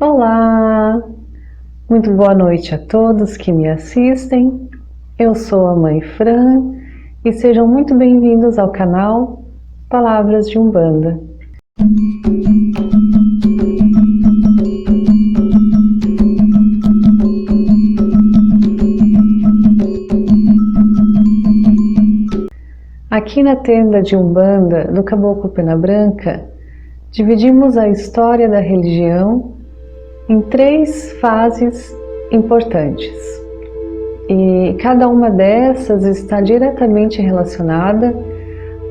Olá! Muito boa noite a todos que me assistem. Eu sou a Mãe Fran e sejam muito bem-vindos ao canal Palavras de Umbanda. Aqui na tenda de Umbanda do Caboclo Pena Branca, dividimos a história da religião em 3 fases importantes. E cada uma dessas está diretamente relacionada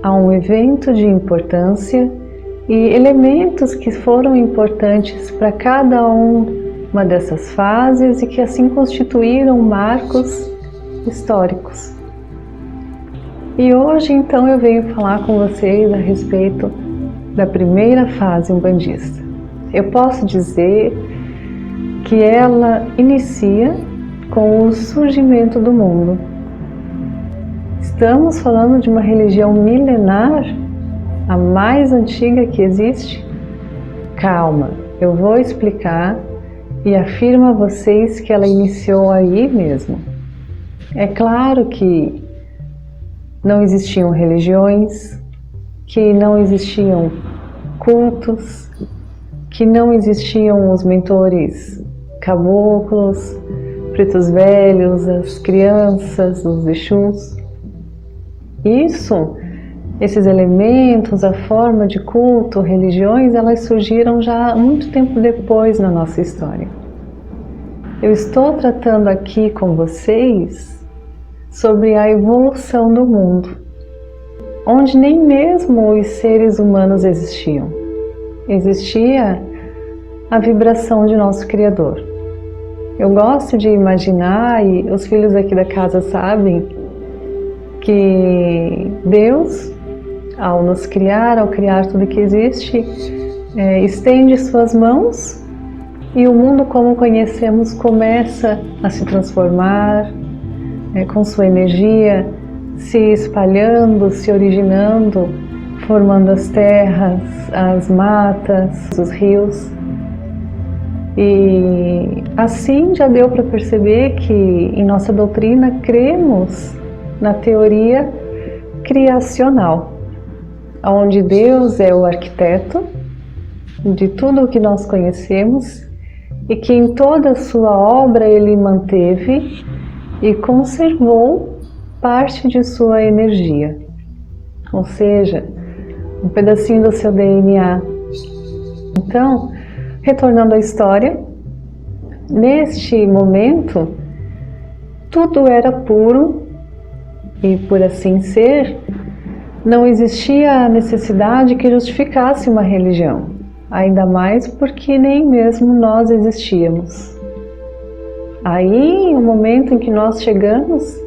a um evento de importância e elementos que foram importantes para cada uma dessas fases e que assim constituíram marcos históricos. E hoje então eu venho falar com vocês a respeito da primeira fase umbandista. Eu posso dizer que ela inicia com o surgimento do mundo. Estamos falando de uma religião milenar, a mais antiga que existe? Calma, eu vou explicar e afirmo a vocês que ela iniciou aí mesmo. É claro que não existiam religiões, que não existiam cultos, que não existiam os mentores caboclos, pretos velhos, as crianças, os exus. Esses elementos, a forma de culto, religiões, elas surgiram já muito tempo depois na nossa história. Eu estou tratando aqui com vocês sobre a evolução do mundo, onde nem mesmo os seres humanos existiam. Existia a vibração de nosso Criador. Eu gosto de imaginar, e os filhos aqui da casa sabem, que Deus, ao nos criar, ao criar tudo que existe, estende suas mãos e o mundo como conhecemos começa a se transformar, com sua energia se espalhando, se originando, formando as terras, as matas, os rios. E assim já deu para perceber que em nossa doutrina cremos na teoria criacional, onde Deus é o arquiteto de tudo o que nós conhecemos e que em toda a sua obra ele manteve e conservou parte de sua energia, ou seja, um pedacinho do seu DNA. Então, retornando à história, neste momento, tudo era puro e, por assim ser, não existia a necessidade que justificasse uma religião, ainda mais porque nem mesmo nós existíamos. Aí, o momento em que nós chegamos,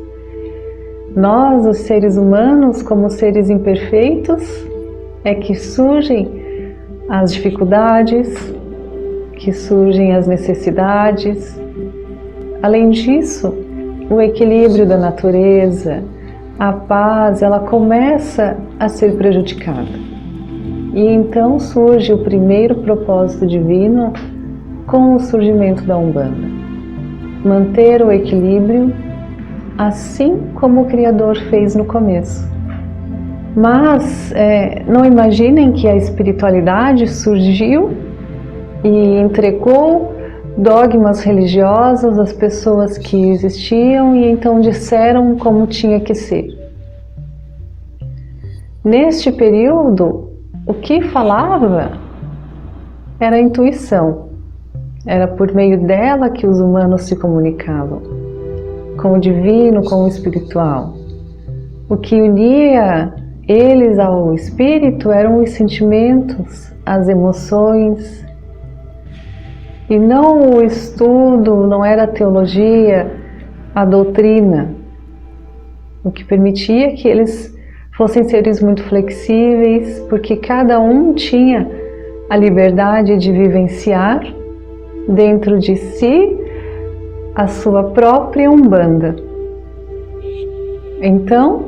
nós, os seres humanos, como seres imperfeitos, é que surgem as dificuldades, que surgem as necessidades. Além disso, o equilíbrio da natureza, a paz, ela começa a ser prejudicada. E então surge o primeiro propósito divino com o surgimento da Umbanda. Manter o equilíbrio, assim como o Criador fez no começo. Mas não imaginem que a espiritualidade surgiu e entregou dogmas religiosos às pessoas que existiam e então disseram como tinha que ser. Neste período, o que falava era a intuição. Era por meio dela que os humanos se comunicavam com o divino, com o espiritual. O que unia eles ao espírito eram os sentimentos, as emoções, e não o estudo, não era a teologia, a doutrina, o que permitia que eles fossem seres muito flexíveis, porque cada um tinha a liberdade de vivenciar dentro de si a sua própria Umbanda. Então,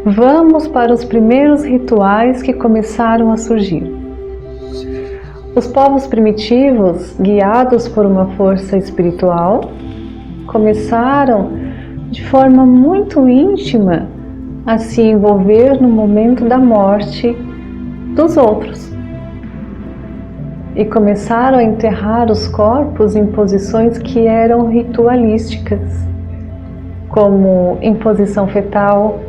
vamos para os primeiros rituais que começaram a surgir. Os povos primitivos, guiados por uma força espiritual, começaram de forma muito íntima a se envolver no momento da morte dos outros. E começaram a enterrar os corpos em posições que eram ritualísticas, como em posição fetal,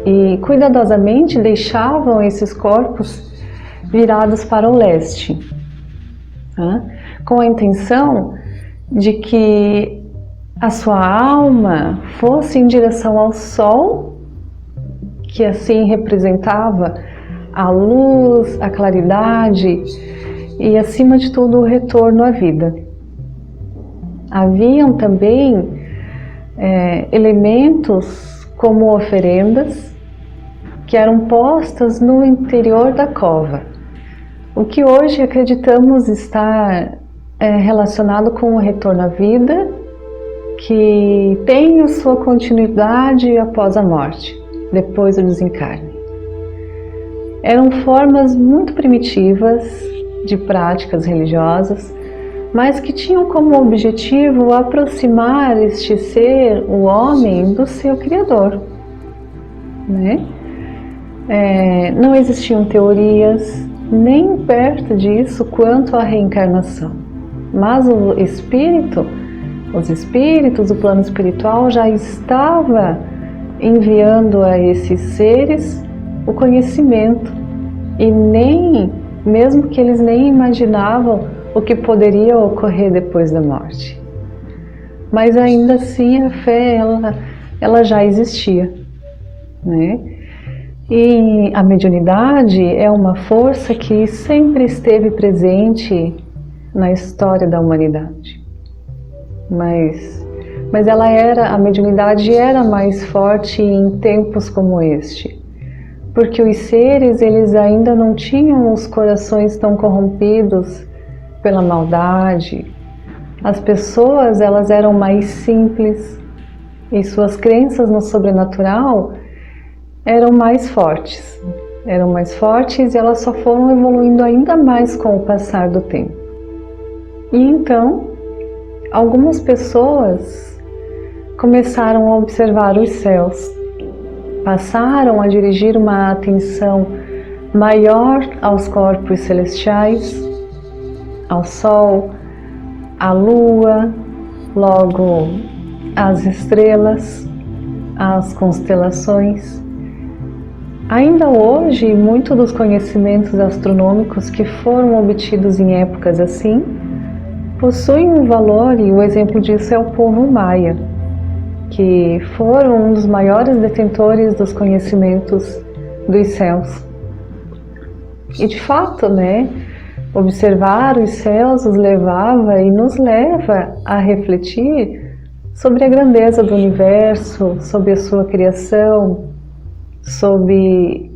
e cuidadosamente deixavam esses corpos virados para o leste, com a intenção de que a sua alma fosse em direção ao sol, que assim representava a luz, a claridade e, acima de tudo, o retorno à vida. Haviam também elementos como oferendas que eram postas no interior da cova, o que hoje acreditamos estar relacionado com o retorno à vida, que tem a sua continuidade após a morte, depois do desencarne. Eram formas muito primitivas de práticas religiosas, mas que tinham como objetivo aproximar este ser, o homem, do seu Criador, né? Não existiam teorias nem perto disso quanto à reencarnação, mas os espíritos, o plano espiritual já estava enviando a esses seres o conhecimento, e mesmo que eles nem imaginavam o que poderia ocorrer depois da morte. Mas ainda assim a fé, ela já existia, né? E a mediunidade é uma força que sempre esteve presente na história da humanidade. Mas a mediunidade era mais forte em tempos como este, porque os seres, eles ainda não tinham os corações tão corrompidos pela maldade. As pessoas, elas eram mais simples e suas crenças no sobrenatural eram mais fortes e elas só foram evoluindo ainda mais com o passar do tempo. E então, algumas pessoas começaram a observar os céus, passaram a dirigir uma atenção maior aos corpos celestiais, ao Sol, à Lua, logo às estrelas, às constelações. Ainda hoje, muitos dos conhecimentos astronômicos que foram obtidos em épocas assim possuem um valor, e o exemplo disso é o povo maia, que foram um dos maiores detentores dos conhecimentos dos céus. E de fato, né, observar os céus os levava e nos leva a refletir sobre a grandeza do universo, sobre a sua criação, sobre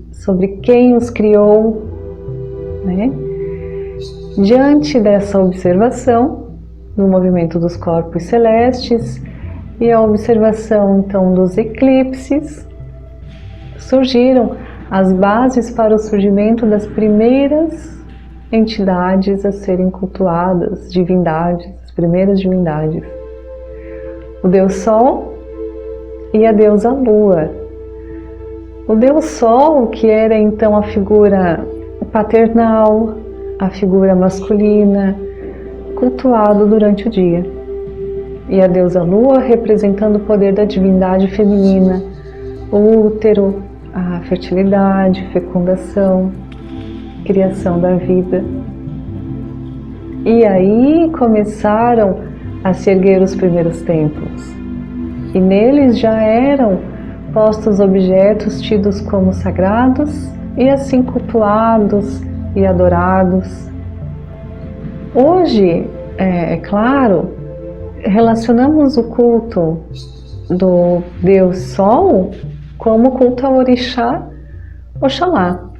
quem os criou, né? Diante dessa observação do movimento dos corpos celestes e a observação então dos eclipses, surgiram as bases para o surgimento das primeiras entidades a serem cultuadas, divindades, as primeiras divindades. O Deus Sol e a deusa Lua. O Deus Sol, que era então a figura paternal, a figura masculina, cultuado durante o dia. E a deusa Lua representando o poder da divindade feminina, o útero, a fertilidade, fecundação, criação da vida. E aí começaram a se erguer os primeiros templos. E neles já eram postos objetos tidos como sagrados e assim cultuados e adorados. Hoje, é claro, relacionamos o culto do Deus Sol como culto ao orixá Oxalá,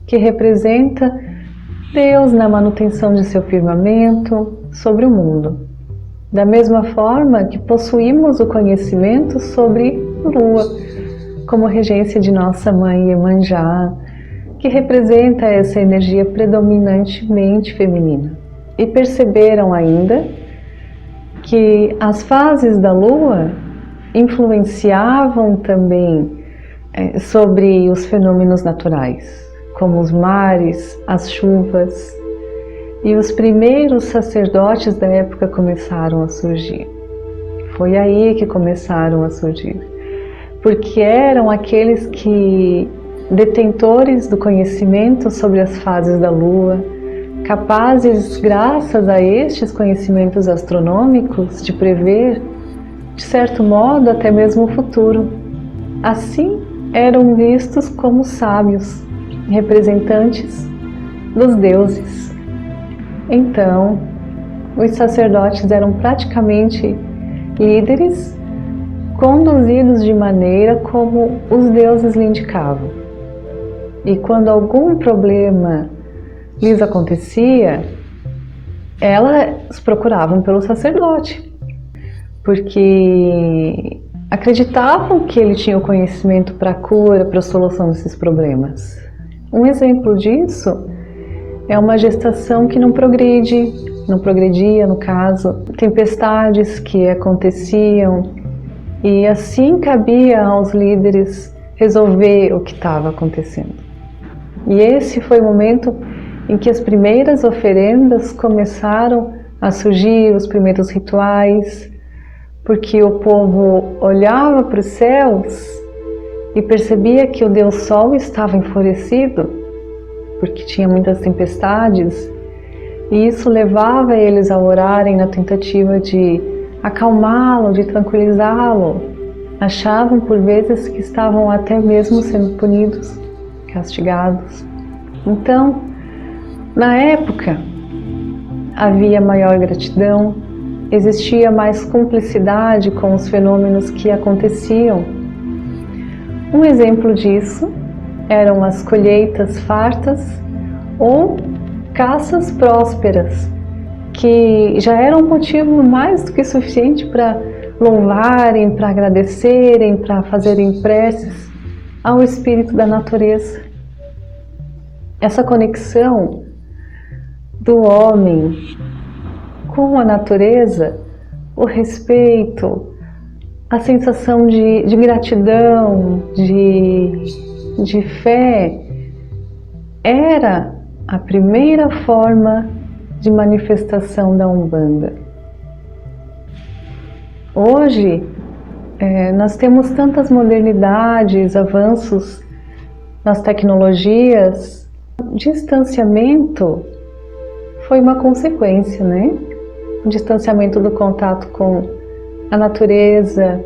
que representa Deus na manutenção de seu firmamento sobre o mundo. Da mesma forma que possuímos o conhecimento sobre Lua, como regência de nossa mãe Iemanjá, que representa essa energia predominantemente feminina. E perceberam ainda que as fases da Lua influenciavam também sobre os fenômenos naturais, como os mares, as chuvas, e os primeiros sacerdotes da época começaram a surgir. Foi aí que começaram a surgir, porque eram aqueles que, detentores do conhecimento sobre as fases da Lua, capazes, graças a estes conhecimentos astronômicos, de prever, de certo modo, até mesmo o futuro. Assim, eram vistos como sábios, representantes dos deuses. Então, os sacerdotes eram praticamente líderes, conduzidos de maneira como os deuses lhe indicavam. E quando algum problema lhes acontecia, elas procuravam pelo sacerdote, porque acreditavam que ele tinha o conhecimento para a cura, para a solução desses problemas. Um exemplo disso é uma gestação que não progredia no caso, tempestades que aconteciam, e assim cabia aos líderes resolver o que estava acontecendo. E esse foi o momento em que as primeiras oferendas começaram a surgir, os primeiros rituais, porque o povo olhava para os céus e percebia que o Deus Sol estava enfurecido, porque tinha muitas tempestades, e isso levava eles a orarem na tentativa de acalmá-lo, de tranquilizá-lo. Achavam por vezes que estavam até mesmo sendo punidos, castigados. Então, na época, havia maior gratidão, existia mais cumplicidade com os fenômenos que aconteciam. Um exemplo disso eram as colheitas fartas ou caças prósperas, que já eram um motivo mais do que suficiente para louvarem, para agradecerem, para fazerem preces ao espírito da natureza. Essa conexão do homem com a natureza, o respeito, a sensação de gratidão, de fé, era a primeira forma de manifestação da Umbanda. Hoje, nós temos tantas modernidades, avanços nas tecnologias, distanciamento foi uma consequência, né? O distanciamento do contato com a natureza,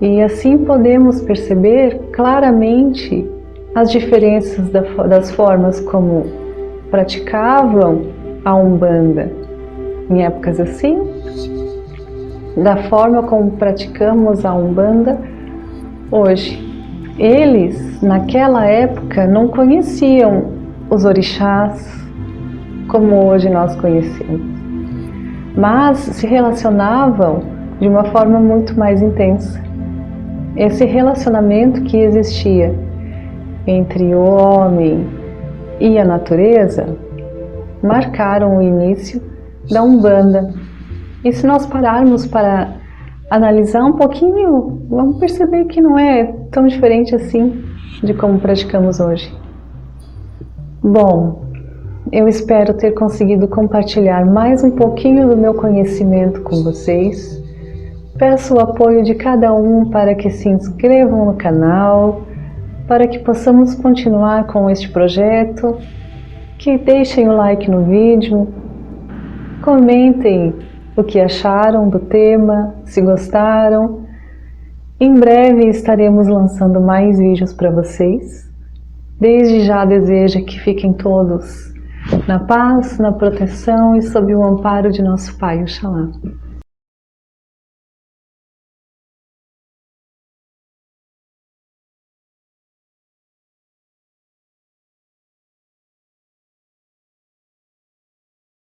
e assim podemos perceber claramente as diferenças das formas como praticavam a Umbanda em épocas assim, da forma como praticamos a Umbanda hoje. Eles, naquela época, não conheciam os orixás como hoje nós conhecemos, mas se relacionavam de uma forma muito mais intensa. Esse relacionamento que existia entre o homem e a natureza marcaram o início da Umbanda. E se nós pararmos para analisar um pouquinho, vamos perceber que não é tão diferente assim de como praticamos hoje. Bom, eu espero ter conseguido compartilhar mais um pouquinho do meu conhecimento com vocês. Peço o apoio de cada um para que se inscrevam no canal, para que possamos continuar com este projeto, que deixem o like no vídeo, comentem o que acharam do tema, se gostaram. Em breve estaremos lançando mais vídeos para vocês. Desde já desejo que fiquem todos na paz, na proteção e sob o amparo de nosso Pai Oxalá.